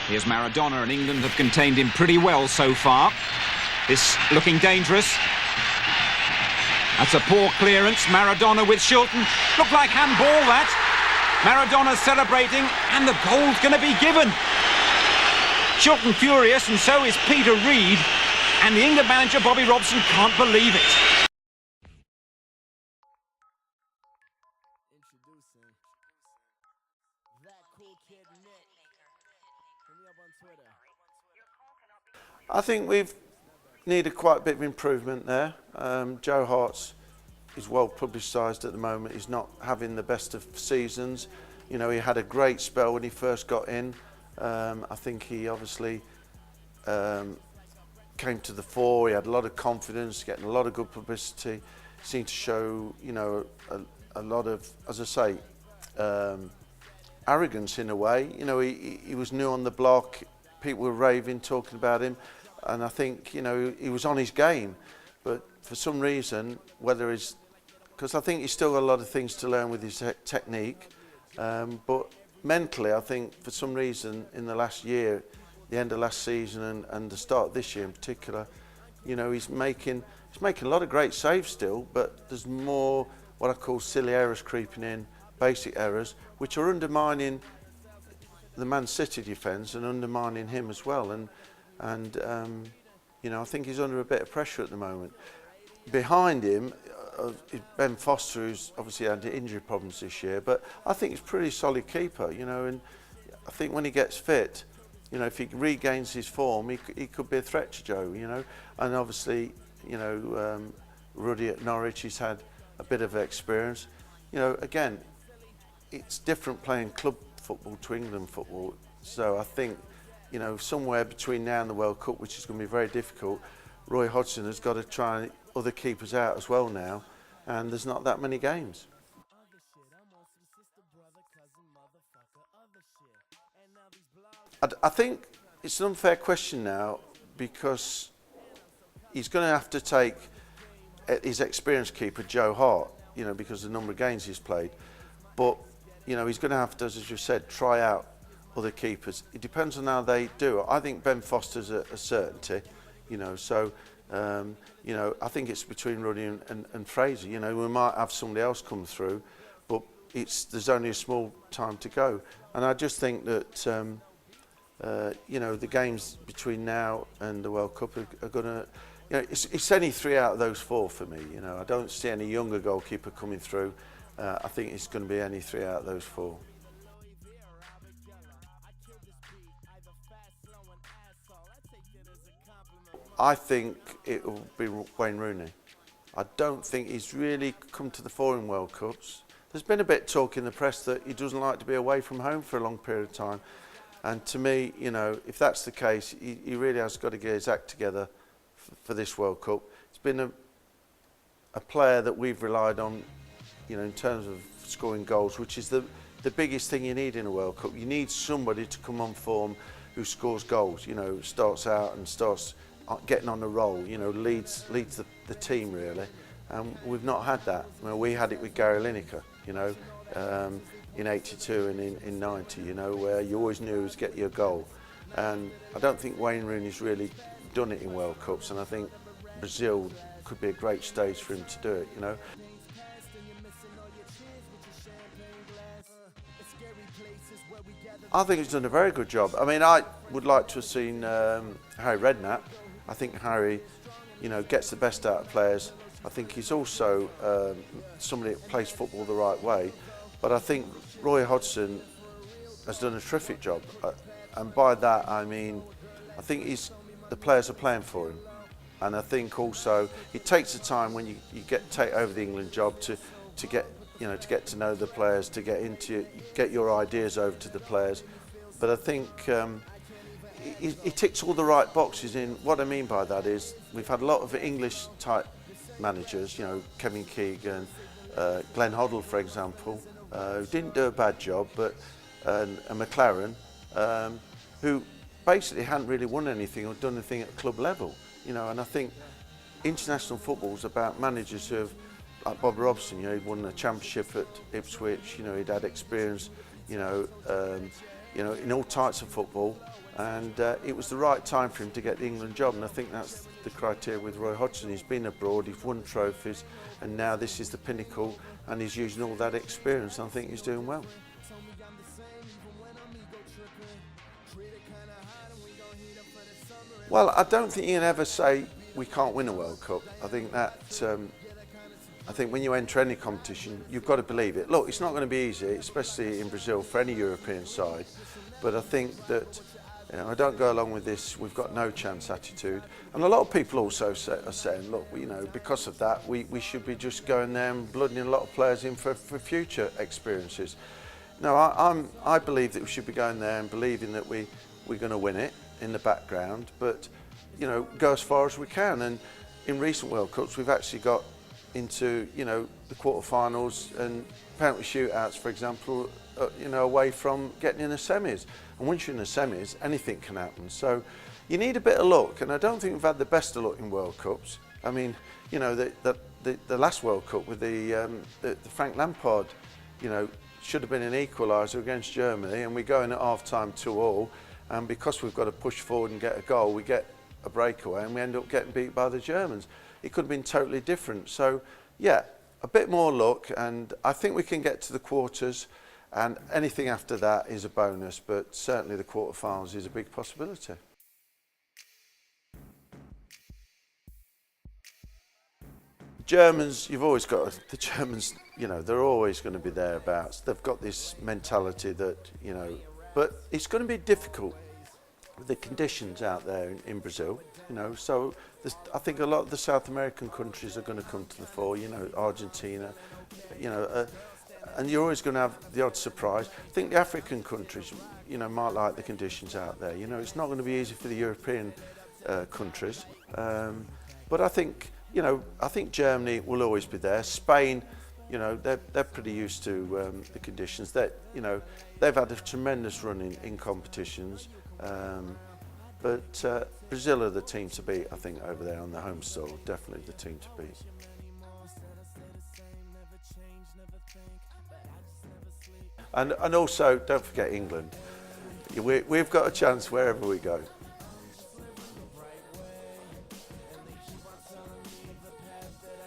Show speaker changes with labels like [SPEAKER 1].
[SPEAKER 1] Here's Maradona, and England have contained him pretty well so far. This looking dangerous. That's a poor clearance. Maradona with Shilton. Looked like handball, that. Maradona celebrating, and the goal's going to be given. Shilton furious, and so is Peter Reid. And the England manager, Bobby Robson, can't believe it.
[SPEAKER 2] Introducing that cool kid Nick. Hit me up on Twitter.
[SPEAKER 3] I think we've needed quite a bit of improvement there. Joe Hart's is well publicised at the moment. He's not having the best of seasons. You know, he had a great spell when he first got in. I think he obviously came to the fore. He had a lot of confidence, getting a lot of good publicity. Seemed to show, you know, a lot of, as I say, arrogance in a way. You know, he was new on the block. People were raving, talking about him, and I think, you know, he was on his game. But for some reason, whether he's, because I think he's still got a lot of things to learn with his technique, but mentally, I think for some reason in the last year, the end of last season and the start of this year in particular, you know, he's making a lot of great saves still, but there's more what I call silly errors creeping in, basic errors, which are undermining the Man City defence and undermining him as well. And you know, I think he's under a bit of pressure at the moment. Behind him, Ben Foster, who's obviously had injury problems this year, but I think he's a pretty solid keeper, you know, and I think when he gets fit, you know, if he regains his form, he could be a threat to Joe, you know. And obviously, you know, Ruddy at Norwich, he's had a bit of experience. You know, again, it's different playing club football to England football. So I think, you know, somewhere between now and the World Cup, which is going to be very difficult, Roy Hodgson has got to try other keepers out as well now, and there's not that many games. I think it's an unfair question now, because he's going to have to take his experienced keeper, Joe Hart, you know, because of the number of games he's played. But, you know, he's going to have to, as you said, try out other keepers. It depends on how they do. I think Ben Foster's a certainty, you know, so, you know, I think it's between Ruddy and Fraser. You know, we might have somebody else come through, but there's only a small time to go. And I just think that, you know, the games between now and the World Cup are going to, you know, it's only 3 out of those 4 for me. You know, I don't see any younger goalkeeper coming through. I think it's going to be any 3 out of those 4. I think it will be Wayne Rooney. I don't think he's really come to the fore in World Cups. There's been a bit of talk in the press that he doesn't like to be away from home for a long period of time. And to me, you know, if that's the case, he really has got to get his act together for this World Cup. It's been a player that we've relied on, you know, in terms of scoring goals, which is the biggest thing you need in a World Cup. You need somebody to come on form who scores goals, you know, starts out and starts getting on a roll, you know, leads the team really. And we've not had that. Well, we had it with Gary Lineker, you know, in 82 and in 90, you know, where you always knew he was get your goal. And I don't think Wayne Rooney's really done it in World Cups, and I think Brazil could be a great stage for him to do it, you know. I think he's done a very good job. I mean, I would like to have seen Harry Redknapp. I think Harry, you know, gets the best out of players. I think he's also somebody that plays football the right way. But I think Roy Hodgson has done a terrific job. And by that, I mean, I think the players are playing for him. And I think also it takes the time when you take over the England job to get, you know, to get to know the players, to get your ideas over to the players. But I think he ticks all the right boxes. In what I mean by that is we've had a lot of English type managers, you know, Kevin Keegan, Glenn Hoddle, for example, who didn't do a bad job, but and McLaren, who basically hadn't really won anything or done anything at club level, you know. And I think international football is about managers who have, like Bob Robson, you know, he'd won a championship at Ipswich, you know, he'd had experience, you know, you know, in all types of football, and it was the right time for him to get the England job, and I think that's the criteria with Roy Hodgson. He's been abroad, he's won trophies, and now this is the pinnacle, and he's using all that experience, and I think he's doing well. Well, I don't think you can ever say we can't win a World Cup. I think that I think when you enter any competition, you've got to believe it. Look, it's not going to be easy, especially in Brazil for any European side. But I think that, you know, I don't go along with this "we've got no chance" attitude. And a lot of people also are saying, look, you know, because of that, we should be just going there and blooding a lot of players in for future experiences. No, I believe that we should be going there and believing that we're going to win it in the background, but, you know, go as far as we can. And in recent World Cups, we've actually got into, you know, the quarterfinals and penalty shootouts, for example, you know, away from getting in the semis. And once you're in the semis, anything can happen. So you need a bit of luck, and I don't think we've had the best of luck in World Cups. I mean, you know, the last World Cup with the Frank Lampard, you know, should have been an equaliser against Germany, and we go in at half-time 2-2, and because we've got to push forward and get a goal, we get a breakaway and we end up getting beat by the Germans. It could have been totally different. So, yeah, a bit more luck, and I think we can get to the quarters, and anything after that is a bonus, but certainly the quarterfinals is a big possibility. Germans, you've always got, the Germans, you know, they're always going to be thereabouts. They've got this mentality that, you know, but it's going to be difficult with the conditions out there in Brazil, you know, so I think a lot of the South American countries are going to come to the fore, you know, Argentina, you know, and you're always going to have the odd surprise. I think the African countries, you know, might like the conditions out there. You know, it's not going to be easy for the European countries, but I think, you know, I think Germany will always be there. Spain, you know, they're pretty used to the conditions. That, you know, they've had a tremendous run in competitions, but Brazil are the team to beat. I think over there on the home soil, definitely the team to beat. And also, don't forget England. We've got a chance wherever we go.